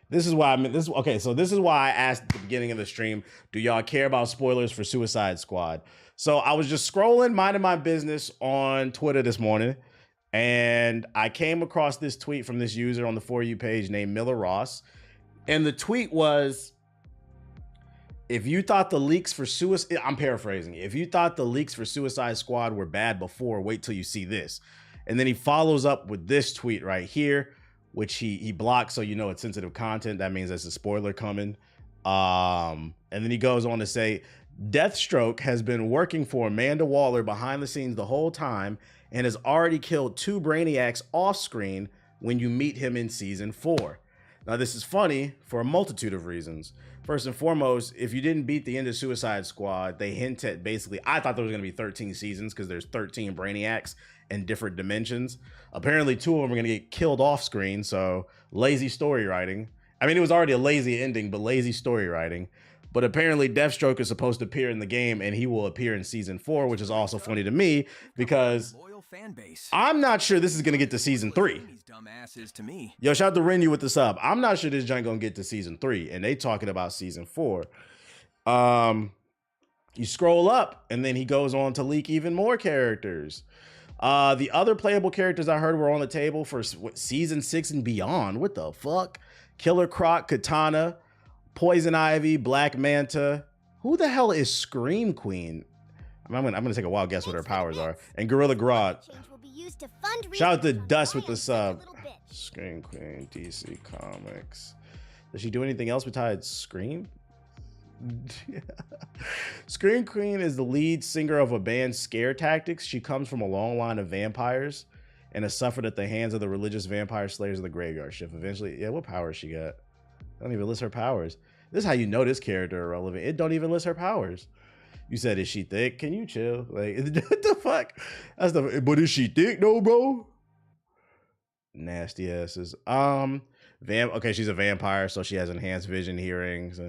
This is why okay, so this is why I asked at the beginning of the stream, do y'all care about spoilers for Suicide Squad? So I was just scrolling, minding my business on Twitter this morning, and I came across this tweet from this user on the For You page named Miller Ross. And the tweet was, if you thought the leaks for Suicide, I'm paraphrasing, if you thought the leaks for Suicide Squad were bad before, wait till you see this. And then he follows up with this tweet right here, which he blocked, so you know it's sensitive content. That means there's a spoiler coming. And then he goes on to say, Deathstroke has been working for Amanda Waller behind the scenes the whole time and has already killed 2 Brainiacs off screen when you meet him in season 4. Now, this is funny for a multitude of reasons. First and foremost, if you didn't beat the end of Suicide Squad, they hint at basically, I thought there was going to be 13 seasons because there's 13 Brainiacs in different dimensions. Apparently, 2 of them are going to get killed off screen, so lazy story writing. I mean, it was already a lazy ending, but lazy story writing. But apparently, Deathstroke is supposed to appear in the game, and he will appear in season 4, which is also funny to me because I'm not sure this is going to get to season 3. Yo, shout out to Renu with the sub. I'm not sure this joint going to get to season 3, and they talking about season 4. You scroll up, and then he goes on to leak even more characters. The other playable characters I heard were on the table for season 6 and beyond. What the fuck? Killer Croc, Katana, Poison Ivy, Black Manta. Who the hell is Scream Queen? I'm gonna take a wild guess what her powers are. And Gorilla Grodd. Shout out to Dust with the sub. Scream Queen, DC Comics. Does she do anything else besides Scream? Scream Queen is the lead singer of a band, Scare Tactics. She comes from a long line of vampires and has suffered at the hands of the religious vampire slayers of the Graveyard Shift. Eventually, yeah, what powers she got? I don't even list her powers. This is how you know this character irrelevant. It don't even list her powers. You said, is she thick? Can you chill? Like, what the fuck? That's the. But is she thick, though, bro? Nasty asses. Okay, she's a vampire, so she has enhanced vision, hearings,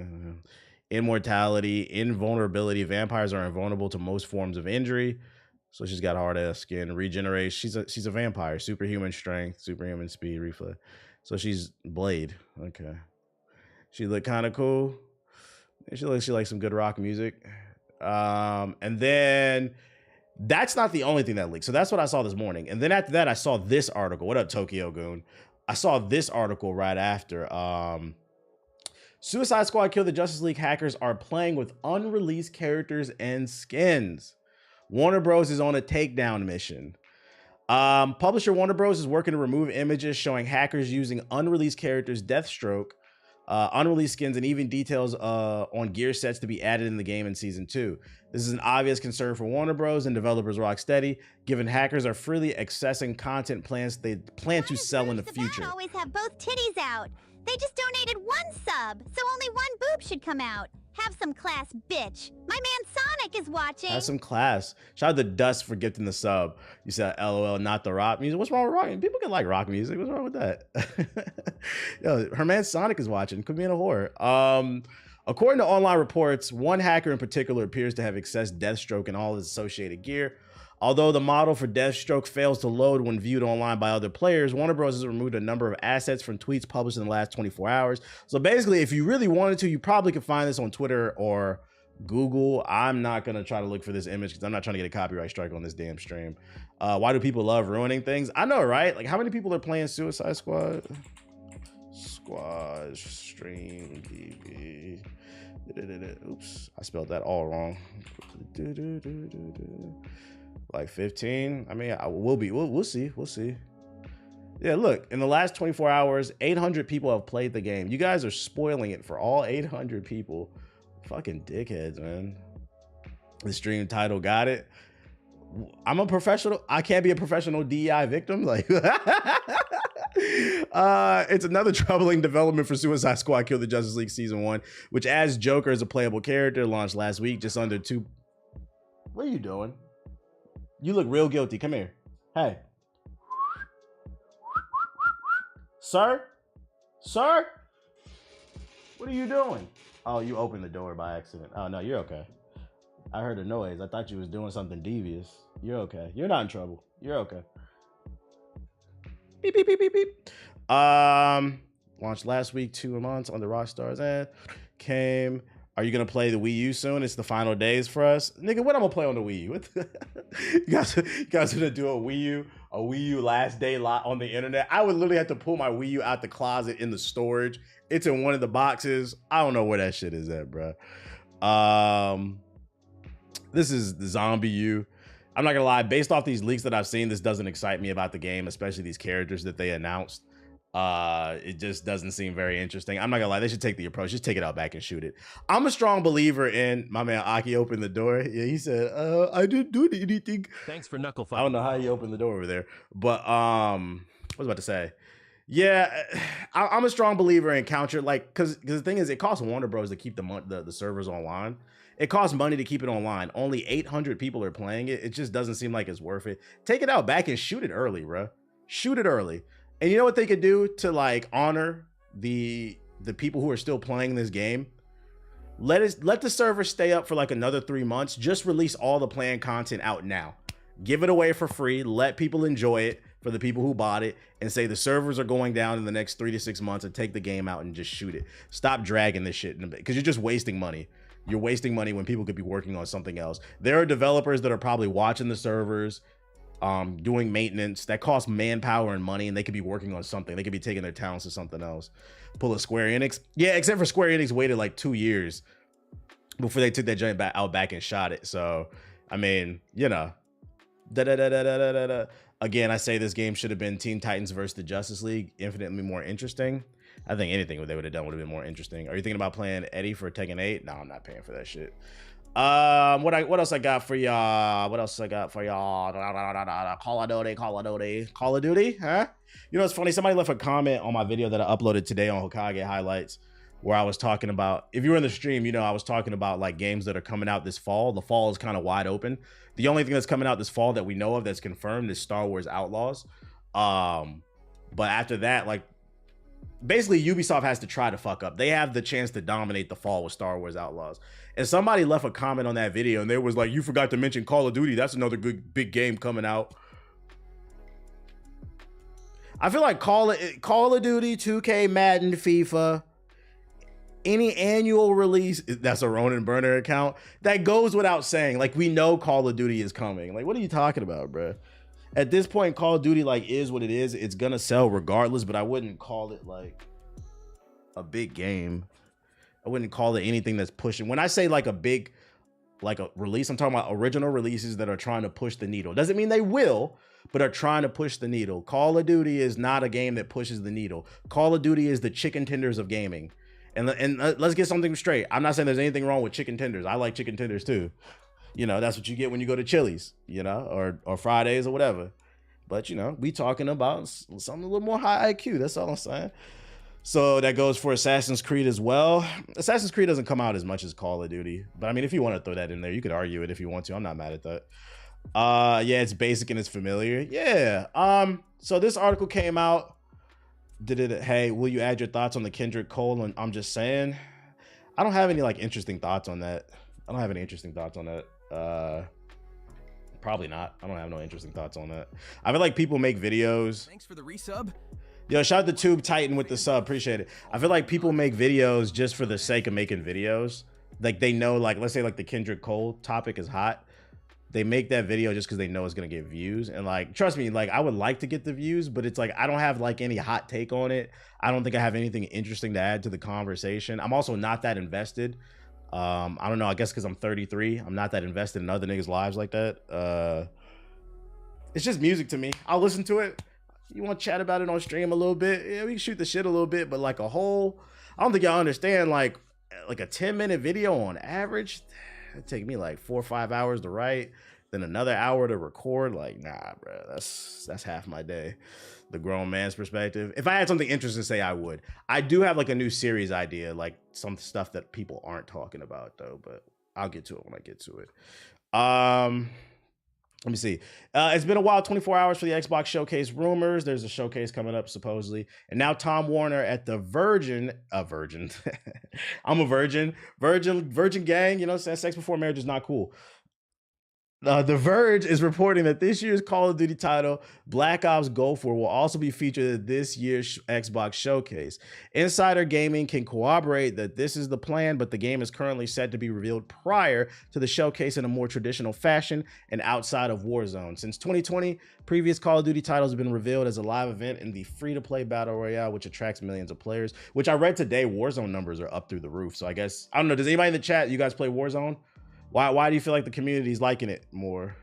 immortality, invulnerability. Vampires are invulnerable to most forms of injury, so she's got hard ass skin. Regeneration. She's a vampire. Superhuman strength, superhuman speed, reflex. So she's Blade. Okay. She looked kind of cool. She likes some good rock music. And then that's not the only thing that leaked. So that's what I saw this morning. And then after that, I saw this article. What up, Tokyo Goon? I saw this article right after. Suicide Squad Kill the Justice League hackers are playing with unreleased characters and skins. Warner Bros. Is on a takedown mission. Publisher Warner Bros. Is working to remove images showing hackers using unreleased characters, Deathstroke, unreleased skins, and even details on gear sets to be added in the game in season 2. This is an obvious concern for Warner Bros. And developers Rocksteady, given hackers are freely accessing content plans they plan to sell in the future. Always have both titties out. They just donated 1 sub, so only 1 boob should come out. Have some class, bitch. My man Sonic is watching. Have some class. Shout out to Dust for gifting the sub. You said LOL, not the rock music. What's wrong with rock? People can like rock music. What's wrong with that? Yo, her man Sonic is watching. Could be in a horror. According to online reports, one hacker in particular appears to have accessed Deathstroke and all his associated gear. Although the model for Deathstroke fails to load when viewed online by other players, Warner Bros. Has removed a number of assets from tweets published in the last 24 hours. So basically, if you really wanted to, you probably could find this on Twitter or Google. I'm not going to try to look for this image because I'm not trying to get a copyright strike on this damn stream. Why do people love ruining things? I know, right? Like, how many people are playing Suicide Squad? Squad stream TV. Oops, I spelled that all wrong. Like 15. I mean, we'll see. Yeah, look, in the last 24 hours, 800 people have played the game. You guys are spoiling it for all 800 people. Fucking dickheads, man. The stream title got it. I'm a professional. I can't be a professional DEI victim. Like, it's another troubling development for Suicide Squad Kill the Justice League Season 1, which adds Joker as a playable character, launched last week, just under 2. What are you doing? You look real guilty. Come here. Hey. Sir? Sir? What are you doing? Oh, you opened the door by accident. Oh, no, you're okay. I heard a noise. I thought you was doing something devious. You're okay. You're not in trouble. You're okay. Beep, beep, beep, beep, beep. Launched last week, 2 months on the Rockstar's end. Came. Are you gonna play the Wii U soon? It's the final days for us, nigga. What I'm gonna play on the Wii U? You guys gonna do a Wii U last day lot on the internet? I would literally have to pull my Wii U out the closet in the storage. It's in one of the boxes. I don't know where that shit is at, bro. This is the Zombie U. I'm not gonna lie. Based off these leaks that I've seen, this doesn't excite me about the game, especially these characters that they announced. It just doesn't seem very interesting. I'm not gonna lie, they should take the approach, just take it out back and shoot it. I'm a strong believer in my man Aki opened the door. Yeah, he said, I didn't do anything. Thanks for knuckle fight. I don't know how he opened the door over there, but what was I about to say? Yeah, I'm a strong believer in counter, like, because the thing is, it costs Warner Bros to keep the servers online. It costs money to keep it online. Only 800 people are playing it. It just doesn't seem like it's worth it. Take it out back and shoot it early, bro. Shoot it early. And you know what they could do to like honor the people who are still playing this game? Let the server stay up for like another 3 months. Just release all the planned content out now. Give it away for free. Let people enjoy it for the people who bought it, and say the servers are going down in the next 3 to 6 months, and take the game out and just shoot it. Stop dragging this shit in a bit, because you're just wasting money. You're wasting money when people could be working on something else. There are developers that are probably watching the servers, doing maintenance that costs manpower and money, and they could be working on something. They could be taking their talents to something else. Pull a Square Enix. Yeah, except for Square Enix waited like 2 years before they took that joint out back and shot it. So, I mean, you know. Again, I say this game should have been Teen Titans versus the Justice League. Infinitely more interesting. I think anything they would have done would have been more interesting. Are you thinking about playing Eddie for Tekken 8? No, I'm not paying for that shit. What else I got for y'all? What else I got for y'all? Call of Duty, huh? You know, it's funny. Somebody left a comment on my video that I uploaded today on Hokage Highlights, where I was talking about, if you were in the stream, you know, I was talking about like games that are coming out this fall. The fall is kind of wide open. The only thing that's coming out this fall that we know of that's confirmed is Star Wars Outlaws. But after that, like, basically Ubisoft has to try to fuck up. They have the chance to dominate the fall with Star Wars Outlaws. And somebody left a comment on that video, and they was like, you forgot to mention Call of Duty. That's another good big game coming out. I feel like Call of Duty, 2K, Madden, FIFA, any annual release, that's a Ronin burner account, that goes without saying. Like, we know Call of Duty is coming. Like, what are you talking about, bro? At this point, Call of Duty like is what it is. It's gonna sell regardless, but I wouldn't call it like a big game. I wouldn't call it anything that's pushing. When I say like a big, like a release, I'm talking about original releases that are trying to push the needle. Doesn't mean they will, but are trying to push the needle. Call of Duty is not a game that pushes the needle. Call of Duty is the chicken tenders of gaming. And let's get something straight. I'm not saying there's anything wrong with chicken tenders. I like chicken tenders too. You know, that's what you get when you go to Chili's, you know, or Fridays or whatever. But, you know, we talking about something a little more high IQ. That's all I'm saying. So that goes for Assassin's Creed as well. Assassin's Creed doesn't come out as much as Call of Duty. But, I mean, if you want to throw that in there, you could argue it if you want to. I'm not mad at that. Yeah, it's basic and it's familiar. Yeah. So this article came out. Hey, will you add your thoughts on the Kendrick Cole? And I'm just saying, I don't have any like interesting thoughts on that. Probably not. I don't have no interesting thoughts on that. I feel like people make videos. Thanks for the resub. Yo, shout out to Tube Titan with the sub. Appreciate it. I feel like people make videos just for the sake of making videos. Like they know, like, let's say like the Kendrick Cole topic is hot. They make that video just because they know it's gonna get views. And like, trust me, like I would like to get the views, but it's like I don't have like any hot take on it. I don't think I have anything interesting to add to the conversation. I'm also not that invested. I don't know, I guess because I'm 33, I'm not that invested in other niggas' lives like that. It's just music to me. I'll listen to it. You want to chat about it on stream a little bit? Yeah, we can shoot the shit a little bit, but like a whole, I don't think y'all understand, like a 10-minute video on average, it'd take me like 4 or 5 hours to write, then another hour to record. Like, nah, bro, that's half my day. The grown man's perspective. If I had something interesting to say, I would. I do have like a new series idea, like some stuff that people aren't talking about though, but I'll get to it when I get to it. Let me see. It's been a while, 24 hours for the Xbox Showcase rumors. There's a showcase coming up supposedly. And now Tom Warner at the Virgin. I'm a virgin gang, you know, sex before marriage is not cool. The Verge is reporting that this year's Call of Duty title, Black Ops Gulf War, will also be featured at this year's Xbox Showcase. Insider Gaming can corroborate that this is the plan, but the game is currently set to be revealed prior to the showcase in a more traditional fashion and outside of Warzone. Since 2020, previous Call of Duty titles have been revealed as a live event in the free-to-play Battle Royale, which attracts millions of players, which I read today, Warzone numbers are up through the roof. So I guess, I don't know, does anybody in the chat, you guys play Warzone? Why do you feel like the community's liking it more?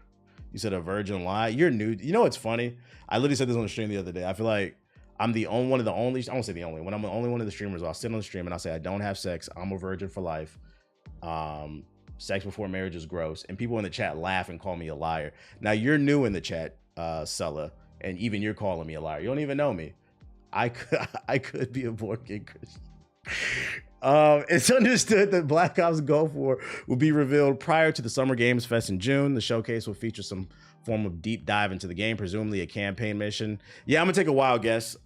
You said a virgin lie. You're new. You know what's funny? I literally said this on the stream the other day. I feel like I'm the only one of the only. I won't say the only one. I'm the only one of the streamers. I'll sit on the stream and I'll say I don't have sex. I'm a virgin for life. Sex before marriage is gross. And people in the chat laugh and call me a liar. Now you're new in the chat, Sulla, and even you're calling me a liar. You don't even know me. I could be a born again Christian. It's understood that Black Ops Gulf War will be revealed prior to the Summer Games Fest in June. The showcase will feature some form of deep dive into the game, presumably a campaign mission. Yeah, I'm gonna take a wild guess.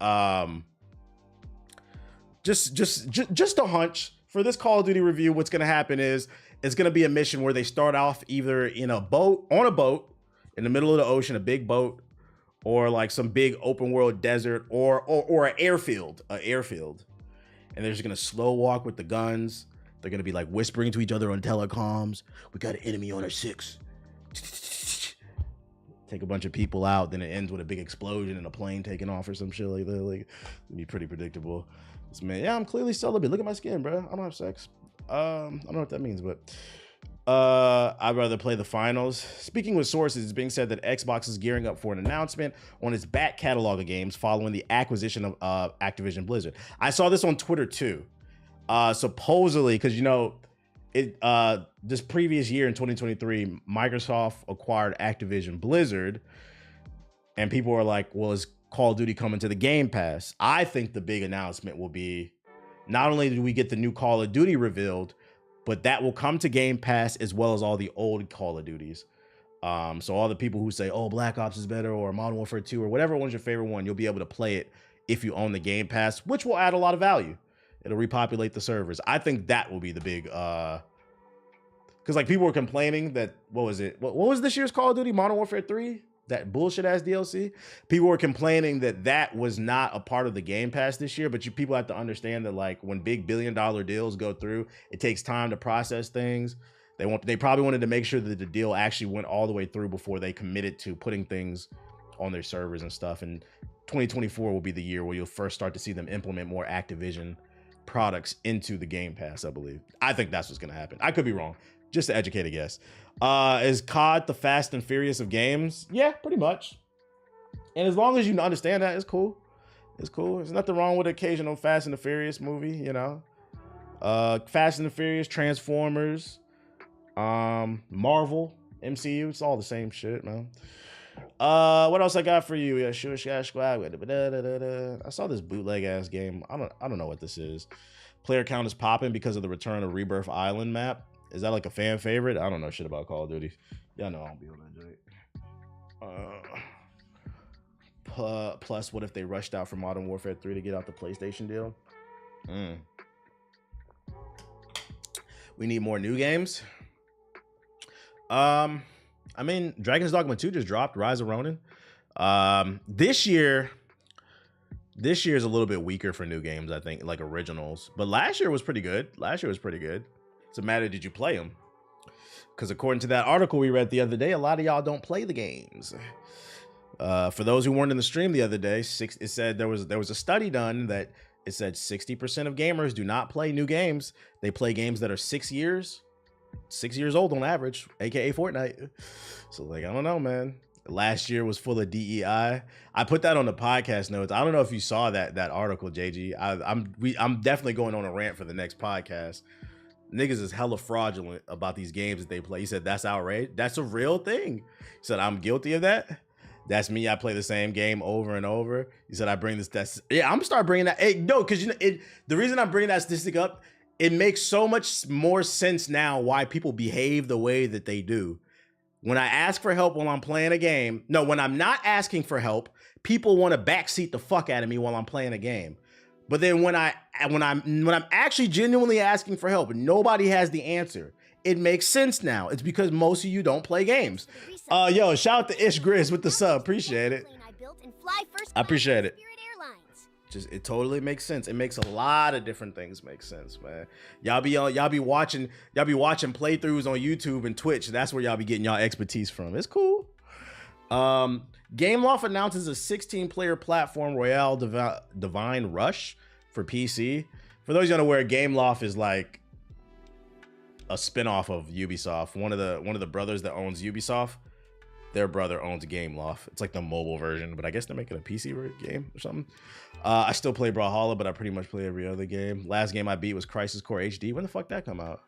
Just a hunch for this Call of Duty review. What's gonna happen is it's gonna be a mission where they start off either in a boat, on a boat in the middle of the ocean, a big boat, or like some big open world desert, or an airfield, and they're just gonna slow walk with the guns. They're gonna be like whispering to each other on telecoms. We got an enemy on our 6. Take a bunch of people out, then it ends with a big explosion and a plane taking off or some shit like that. Like, it'd be pretty predictable. This man, yeah, I'm clearly celibate. Look at my skin, bro. I don't have sex. I don't know what that means, but I'd rather play the finals. Speaking with sources, it's being said that Xbox is gearing up for an announcement on its back catalog of games following the acquisition of Activision Blizzard. I saw this on Twitter too. Supposedly, because you know, this previous year in 2023, Microsoft acquired Activision Blizzard, and people were like, well, is Call of Duty coming to the Game Pass? I think the big announcement will be, not only do we get the new Call of Duty revealed, but that will come to Game Pass as well as all the old Call of Duties. So all the people who say, oh, Black Ops is better, or Modern Warfare 2, or whatever one's your favorite one, you'll be able to play it if you own the Game Pass, which will add a lot of value. It'll repopulate the servers. I think that will be the big, because like people were complaining that, what was it? What was this year's Call of Duty? Modern Warfare 3? That bullshit ass DLC. People were complaining that that was not a part of the Game Pass this year, but people have to understand that like when big billion-dollar deals go through, it takes time to process things. They probably wanted to make sure that the deal actually went all the way through before they committed to putting things on their servers and stuff. And 2024 will be the year where you'll first start to see them implement more Activision products into the Game Pass, I believe. I think that's what's going to happen. I could be wrong. Just to educate a guess. Is COD the Fast and Furious of games? Yeah, pretty much. And as long as you understand that, it's cool. It's cool. There's nothing wrong with occasional Fast and the Furious movie, you know. Fast and the Furious, Transformers, Marvel, MCU. It's all the same shit, man. What else I got for you? Yeah, Sure Shot Squad. I saw this bootleg ass game. I don't know what this is. Player count is popping because of the return of Rebirth Island map. Is that like a fan favorite? I don't know shit about Call of Duty. Y'all know I don't be on that joint. Plus, what if they rushed out for Modern Warfare 3 to get out the PlayStation deal? We need more new games. I mean, Dragon's Dogma 2 just dropped, Rise of Ronin. This year is a little bit weaker for new games, I think, like originals. But last year was pretty good. It's a matter, did you play them? Because according to that article we read the other day, a lot of y'all don't play the games. For those who weren't in the stream the other day, it said there was a study done that it said 60% of gamers do not play new games. They play games that are 6 years old on average, aka Fortnite. So like, I don't know, man. Last year was full of DEI. I put that on the podcast notes. I don't know if you saw that article, JG. I'm definitely going on a rant for the next podcast. Niggas is hella fraudulent about these games that they play. He said, that's outrage. That's a real thing. He said, I'm guilty of that. That's me. I play the same game over and over. He said, I bring this. Yeah, I'm gonna start bringing that. Hey, no, because you know, the reason I'm bringing that statistic up, it makes so much more sense now why people behave the way that they do. When I ask for help while I'm playing a game, no, when I'm not asking for help, people want to backseat the fuck out of me while I'm playing a game. But then when I'm actually genuinely asking for help, nobody has the answer. it makes sense now. It's because most of you don't play games. Yo, shout out to Ish Grizz with the sub. Appreciate it. I appreciate it. Just it totally makes sense. It makes a lot of different things make sense, man. Y'all be watching playthroughs on YouTube and Twitch. That's where y'all be getting y'all expertise from. It's cool. Gameloft announces a 16-player platform Royale Divine Rush for PC. For those you don't know, where Gameloft is like a spinoff of Ubisoft. One of the brothers that owns Ubisoft, their brother owns Gameloft. It's like the mobile version, but I guess they're making a PC game or something. I still play Brawlhalla, but I pretty much play every other game. Last game I beat was Crisis Core HD. When the fuck that come out?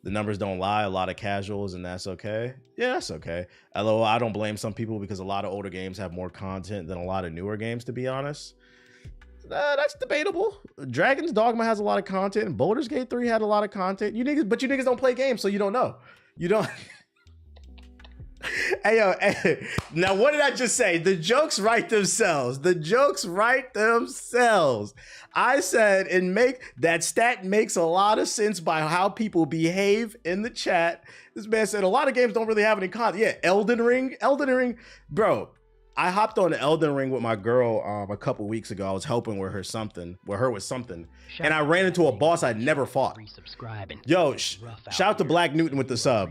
The numbers don't lie. A lot of casuals, and that's okay. Yeah, that's okay. Although I don't blame some people because a lot of older games have more content than a lot of newer games, to be honest. That's debatable. Dragon's Dogma has a lot of content. Baldur's Gate 3 had a lot of content. You niggas don't play games, so you don't know. You don't. Hey, yo, hey. Now what did I just say? The jokes write themselves. The jokes write themselves. I said that stat makes a lot of sense by how people behave in the chat. This man said a lot of games don't really have any content. Yeah, Elden Ring, bro. I hopped on Elden Ring with my girl a couple weeks ago. I was helping with her with something, and I ran into a boss I'd never fought. Yo, shout out to Black Newton with the sub.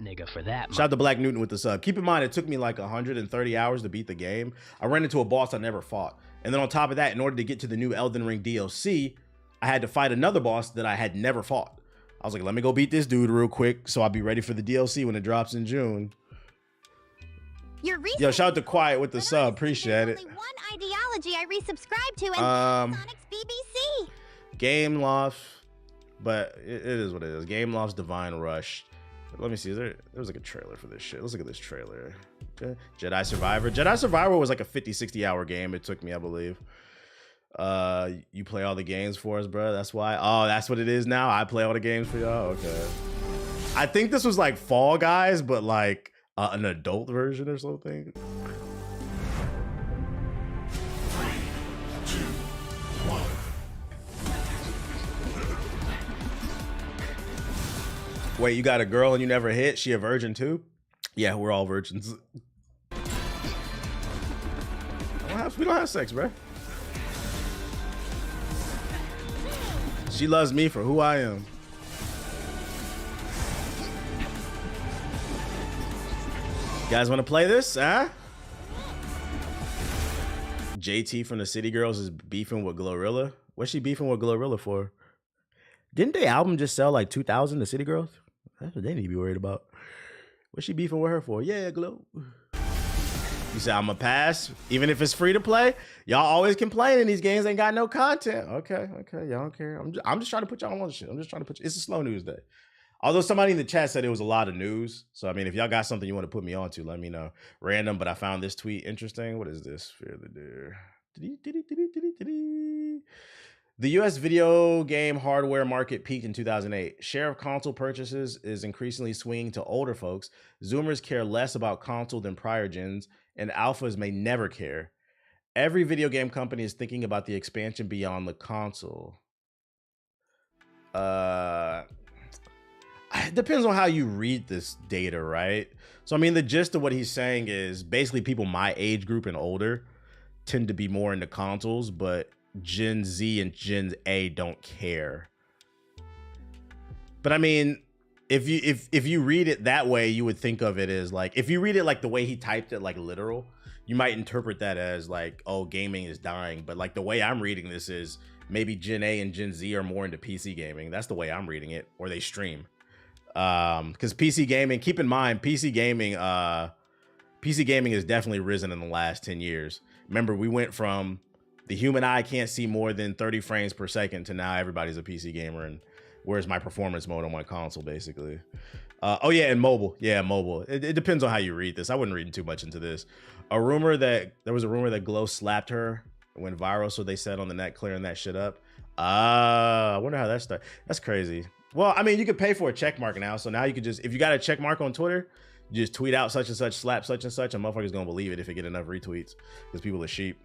Shout out to Black Newton with the sub. Keep in mind, it took me like 130 hours to beat the game. I ran into a boss I never fought, and then on top of that, in order to get to the new Elden Ring DLC, I had to fight another boss that I had never fought. I was like, let me go beat this dude real quick, so I'll be ready for the DLC when it drops in June. Yo, shout out to Quiet with the sub. Appreciate it. Only one ideology I resubscribe to, and Sonic's BBC. Gameloft, but it is what it is. Gameloft's Divine Rush. Let me see. There's like a trailer for this shit. Let's look at this trailer. Jedi Survivor. Jedi Survivor was like a 50-60 hour game. It took me, I believe. You play all the games for us, bro. That's why. Oh, that's what it is now. I play all the games for y'all. Okay. I think this was like Fall Guys, but like an adult version or something. 3, 2, 1. Wait, you got a girl and you never hit? She a virgin too? Yeah, we're all virgins. We don't have sex, bro. She loves me for who I am. You guys want to play this, huh? JT from the City Girls is beefing with Glorilla. What's she beefing with Glorilla for? Didn't their album just sell like 2,000, the City Girls? That's what they need to be worried about. What's she beefing with her for? Yeah, Glow. You say I'm a pass, even if it's free to play. Y'all always complaining these games ain't got no content. Okay, y'all don't care. I'm just trying to put y'all on shit. I'm just trying to put you. It's a slow news day. Although somebody in the chat said it was a lot of news. So, I mean, if y'all got something you want to put me on to, let me know. Random, but I found this tweet interesting. What is this? Fear the Deer. The US video game hardware market peaked in 2008. Share of console purchases is increasingly swinging to older folks. Zoomers care less about console than prior gens, and alphas may never care. Every video game company is thinking about the expansion beyond the console. It depends on how you read this data, right? So, I mean, the gist of what he's saying is basically people my age group and older tend to be more into consoles, but Gen Z and Gen A don't care. But I mean, if you read it that way, you would think of it as like, if you read it like the way he typed it, like literal, you might interpret that as like, oh, gaming is dying. But like the way I'm reading this is maybe Gen A and Gen Z are more into PC gaming. That's the way I'm reading it, or they stream. Because PC gaming, keep in mind, PC gaming has definitely risen in the last 10 years. Remember, we went from the human eye can't see more than 30 frames per second to now everybody's a PC gamer, and where's my performance mode on my console, basically. Oh yeah, and mobile. Yeah, mobile. It depends on how you read this. I wouldn't read too much into this. There was a rumor that Glow slapped her. It went viral, so they said on the net, clearing that shit up. I wonder how that started. That's crazy. Well, I mean, you could pay for a check mark now. So now you could just, if you got a check mark on Twitter, you just tweet out such and such, slap such and such, and motherfuckers gonna believe it if it get enough retweets, because people are sheep.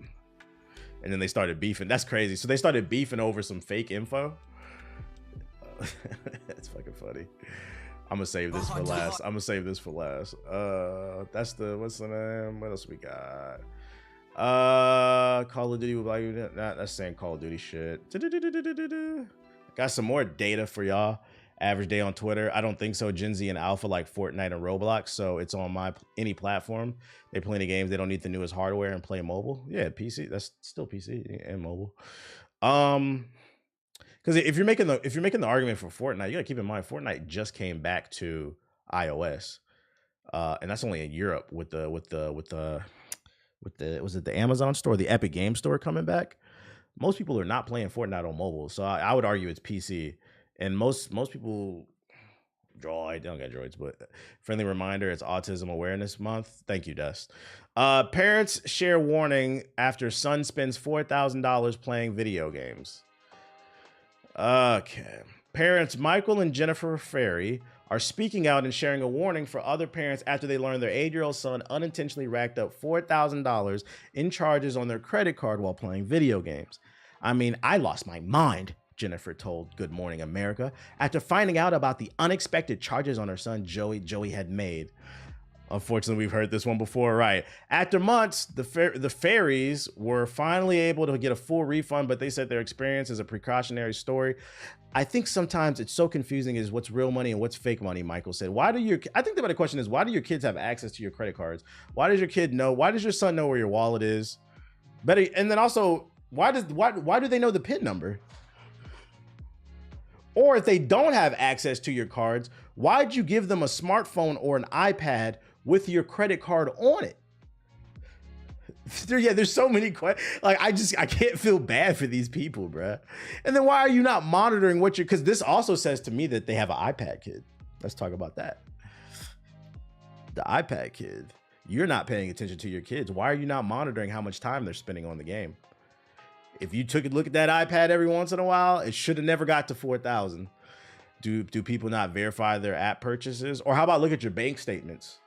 And then they started beefing. That's crazy. So they started beefing over some fake info. That's fucking funny. I'm gonna save this for last. I'm gonna save this for last. That's the, what's the name? What else we got? Call of Duty. Nah, that's saying Call of Duty shit. Got some more data for y'all. Average day on Twitter. I don't think so. Gen Z and Alpha like Fortnite and Roblox, so it's on any platform. They play the games. They don't need the newest hardware and play mobile. Yeah, PC. That's still PC and mobile. Because if you're making the argument for Fortnite, you gotta keep in mind Fortnite just came back to iOS, and that's only in Europe with the was it the Amazon store, the Epic Game Store coming back. Most people are not playing Fortnite on mobile, so I would argue it's PC. And most people droid, they don't got droids, but friendly reminder, it's Autism Awareness Month. Thank you, Dust. Parents share warning after son spends $4,000 playing video games. Okay. Parents Michael and Jennifer Ferry are speaking out and sharing a warning for other parents after they learned their 8-year-old son unintentionally racked up $4,000 in charges on their credit card while playing video games. I mean, I lost my mind, Jennifer told Good Morning America after finding out about the unexpected charges on her son Joey had made. Unfortunately, we've heard this one before, right? After months, the Ferries were finally able to get a full refund, but they said their experience is a precautionary story. I think sometimes it's so confusing is what's real money and what's fake money, Michael said. I think the better question is, why do your kids have access to your credit cards? Why does your son know where your wallet is? Better, and then also, why do they know the PIN number? Or if they don't have access to your cards, why'd you give them a smartphone or an iPad with your credit card on it? There's so many questions. Like, I can't feel bad for these people, bruh. And then why are you not monitoring because this also says to me that they have an iPad kid. Let's talk about that. The iPad kid. You're not paying attention to your kids. Why are you not monitoring how much time they're spending on the game? If you took a look at that iPad every once in a while, it should have never got to 4,000. Do people not verify their app purchases? Or how about look at your bank statements?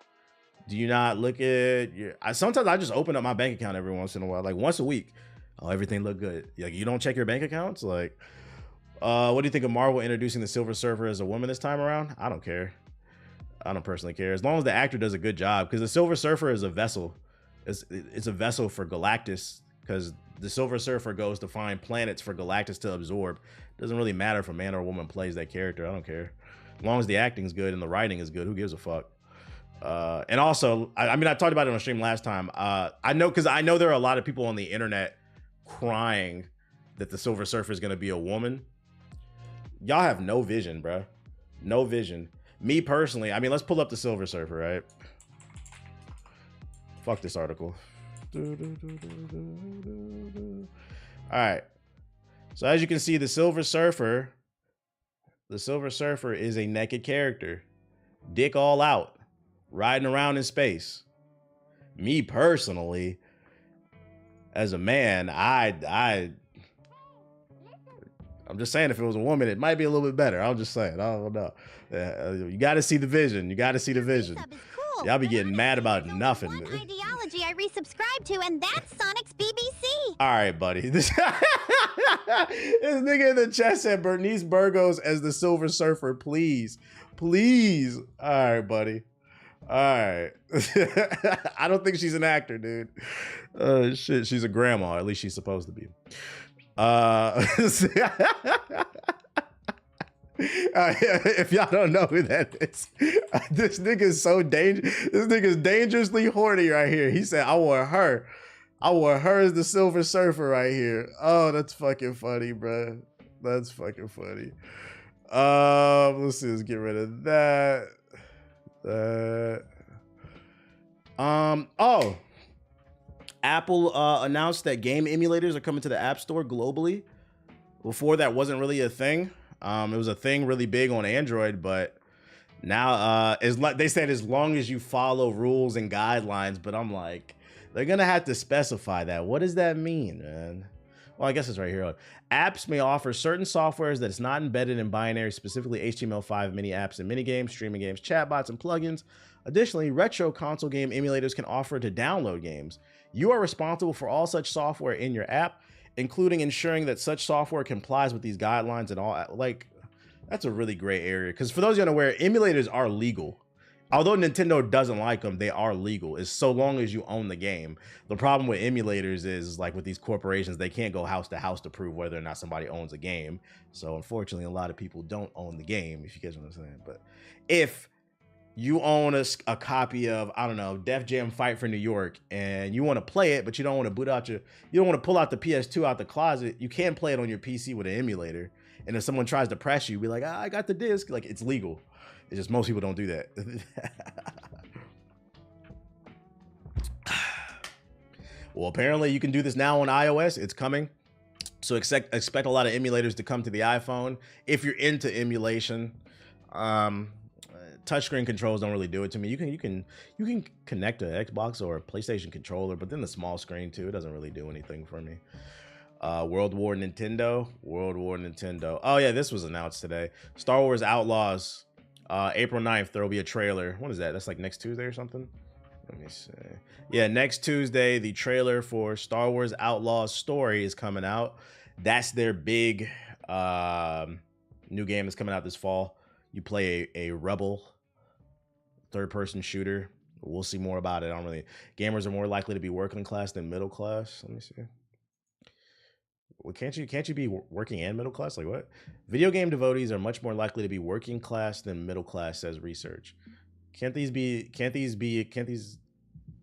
Do you not look at sometimes I just open up my bank account every once in a while, like once a week. Oh, everything look good. Like, you don't check your bank accounts? Like, what do you think of Marvel introducing the Silver Surfer as a woman this time around? I don't care. I don't personally care. As long as the actor does a good job, because the Silver Surfer is a vessel. It's a vessel for Galactus, because the Silver Surfer goes to find planets for Galactus to absorb. Doesn't really matter if a man or a woman plays that character. I don't care. As long as the acting's good and the writing is good, who gives a fuck? And also, I mean, I talked about it on stream last time. I know there are a lot of people on the internet crying that the Silver Surfer is going to be a woman. Y'all have no vision, bro. No vision. Me personally, I mean, let's pull up the Silver Surfer, right? Fuck this article. All right. So as you can see, the Silver Surfer is a naked character, dick all out, riding around in space. Me personally, as a man, I'm just saying, if it was a woman, it might be a little bit better. I'm just saying. I don't know. You got to see the vision. You got to see the vision. Y'all be getting mad about nothing. One ideology I resubscribe to, and that's Sonic's BBC. All right, buddy. This nigga in the chat said Bernice Burgos as the Silver Surfer, please. Please. All right, buddy. All right. I don't think she's an actor, dude. Shit, she's a grandma. At least she's supposed to be. If y'all don't know who that is, this nigga is so dangerous. This nigga is dangerously horny right here. He said, I want her as the Silver Surfer right here. Oh, that's fucking funny, bro. That's fucking funny. Let's see, let's get rid of that. Apple announced that game emulators are coming to the App Store globally. Before, that wasn't really a thing. It was a thing really big on Android, but now they said as long as you follow rules and guidelines, but I'm like, they're gonna have to specify that. What does that mean, man? Well, I guess it's right here. Apps may offer certain softwares that is not embedded in binary, specifically HTML5 mini apps and mini games, streaming games, chatbots, and plugins. Additionally, retro console game emulators can offer to download games. You are responsible for all such software in your app, including ensuring that such software complies with these guidelines and all. Like, That's a really great area. Because for those you unaware, emulators are legal. Although Nintendo doesn't like them, they are legal. It's so long as you own the game. The problem with emulators is like with these corporations, they can't go house to house to prove whether or not somebody owns a game. So unfortunately, a lot of people don't own the game, if you guys know what I'm saying. But if you own a copy of, I don't know, Def Jam Fight for New York, and you want to play it, but you don't want to boot out you don't want to pull out the PS2 out the closet, you can play it on your PC with an emulator. And if someone tries to press you, be like, I got the disc. Like, it's legal. It's just most people don't do that. Well, apparently you can do this now on iOS. It's coming. So expect a lot of emulators to come to the iPhone. If you're into emulation, touchscreen controls don't really do it to me. You can connect an Xbox or a PlayStation controller, but then the small screen too, it doesn't really do anything for me. World War Nintendo. Oh yeah, this was announced today. Star Wars Outlaws. April 9th, there will be a trailer. What is that? That's like next Tuesday or something? Let me see. Yeah, next Tuesday, the trailer for Star Wars Outlaws Story is coming out. That's their big new game that's coming out this fall. You play a rebel third-person shooter. We'll see more about it. Gamers are more likely to be working class than middle class. Let me see. Well, can't you be working and middle class? Like what? Video game devotees are much more likely to be working class than middle class, says research. Can't these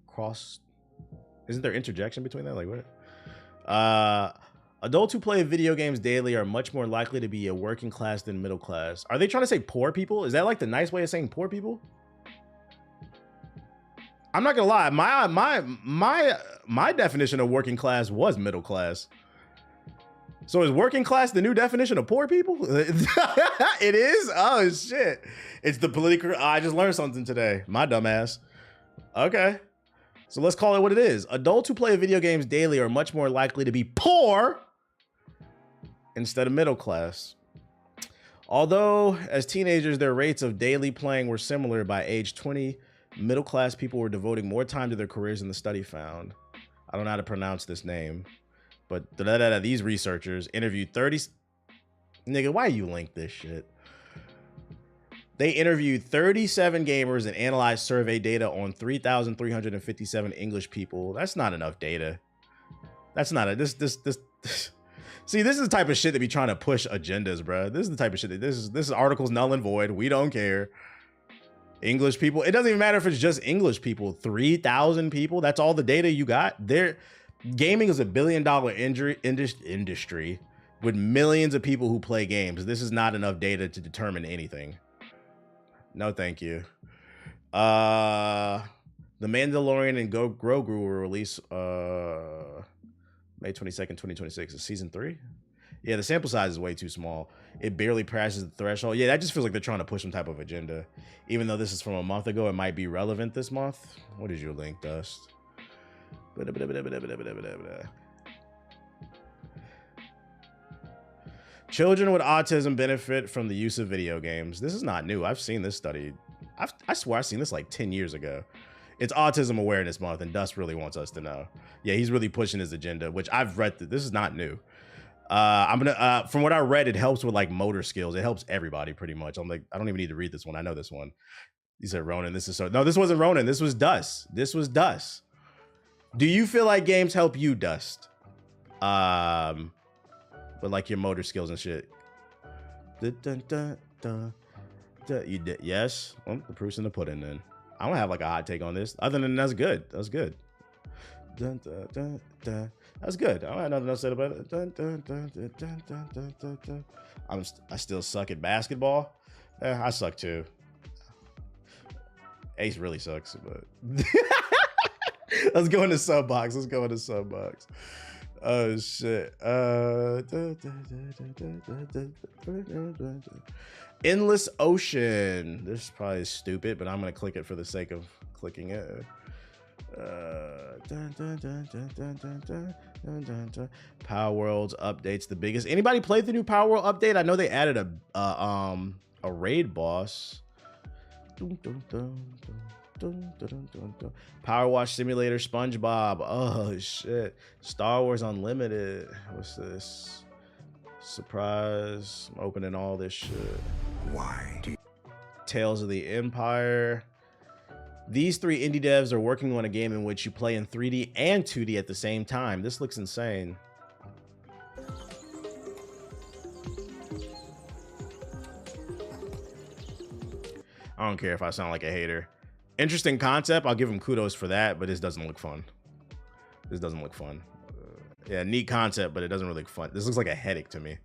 cross? Isn't there interjection between that? Like what? Adults who play video games daily are much more likely to be a working class than middle class. Are they trying to say poor people? Is that like the nice way of saying poor people? I'm not gonna lie. My definition of working class was middle class. So is working class the new definition of poor people? It is? Oh, shit. It's the political... I just learned something today. My dumbass. Okay. So let's call it what it is. Adults who play video games daily are much more likely to be poor instead of middle class. Although, as teenagers, their rates of daily playing were similar, by age 20, middle class people were devoting more time to their careers than the study found. I don't know how to pronounce this name. But these researchers interviewed 30... Nigga, why you link this shit? They interviewed 37 gamers and analyzed survey data on 3,357 English people. That's not enough data. That's not a... See, this is the type of shit that be trying to push agendas, bro. This is the type of shit that... This is articles null and void. We don't care. English people. It doesn't even matter if it's just English people. 3,000 people. That's all the data you got. Gaming is $1 billion industry with millions of people who play games. This is not enough data to determine anything. No, thank you. The Mandalorian and Grogu will release May 22nd, 2026. Is season 3? Yeah, the sample size is way too small. It barely passes the threshold. Yeah, that just feels like they're trying to push some type of agenda. Even though this is from a month ago, it might be relevant this month. What is your link, Dust? Children with autism benefit from the use of video games. This is not new. I've seen this study. I swear I've seen this like 10 years ago. It's Autism Awareness Month, and Dust really wants us to know. Yeah, he's really pushing his agenda, which I've read. This is not new. From what I read, it helps with like motor skills. It helps everybody pretty much. I'm like, I don't even need to read this one. I know this one. You said Ronan. No, this wasn't Ronan. This was Dust. Do you feel like games help you, Dust? But like your motor skills and shit. You did, yes. Well, the proof's in the pudding then. I don't have like a hot take on this. Other than that's good. That's good. That's good. I don't have nothing else to say about it. I still suck at basketball. I suck too. Ace really sucks, but let's go into Subbox. Oh shit. Endless Ocean. This is probably stupid, but I'm gonna click it for the sake of clicking it. Power Worlds updates the biggest. Anybody played the new Power World update? I know they added a raid boss. Power Wash Simulator, SpongeBob. Oh shit. Star Wars Unlimited. What's this? Surprise. I'm opening all this shit. Why do you Tales of the Empire. These 3 indie devs are working on a game in which you play in 3D and 2D at the same time. This looks insane. I don't care if I sound like a hater. Interesting concept. I'll give him kudos for that, but this doesn't look fun. This doesn't look fun. Yeah, neat concept, but it doesn't really look fun. This looks like a headache to me.